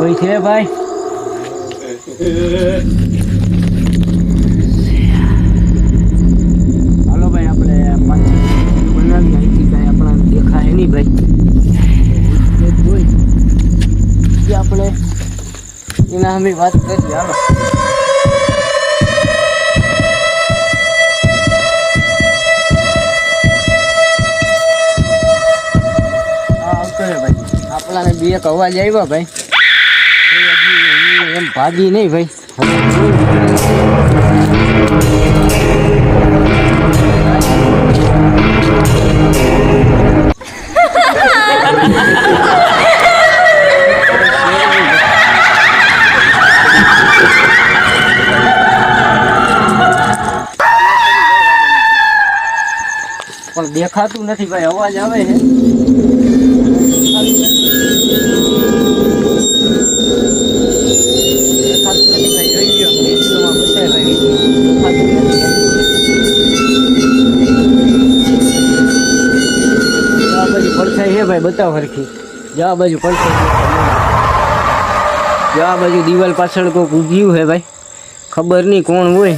કોઈ છે ભાઈ? હાલો ભાઈ, આપણે પાછી બનાવી અહીંથી કાંઈ આપણાને દેખાય નહીં ભાઈ. આપણે એના અમે વાત કરીએ. હાલો ભાઈ, આપણાને બે એક અવાજ આવ્યો ભાઈ. એમ ભાગી નહીં ભાઈ. પણ દેખાતું નથી ભાઈ. અવાજ આવે છે. બતાવ હરખી. જવા બાજુ પડશે. જવા બાજુ દિવાલ પાછળ કોઈક ઊભ્યું હે ભાઈ. ખબર નહીં કોણ હોય.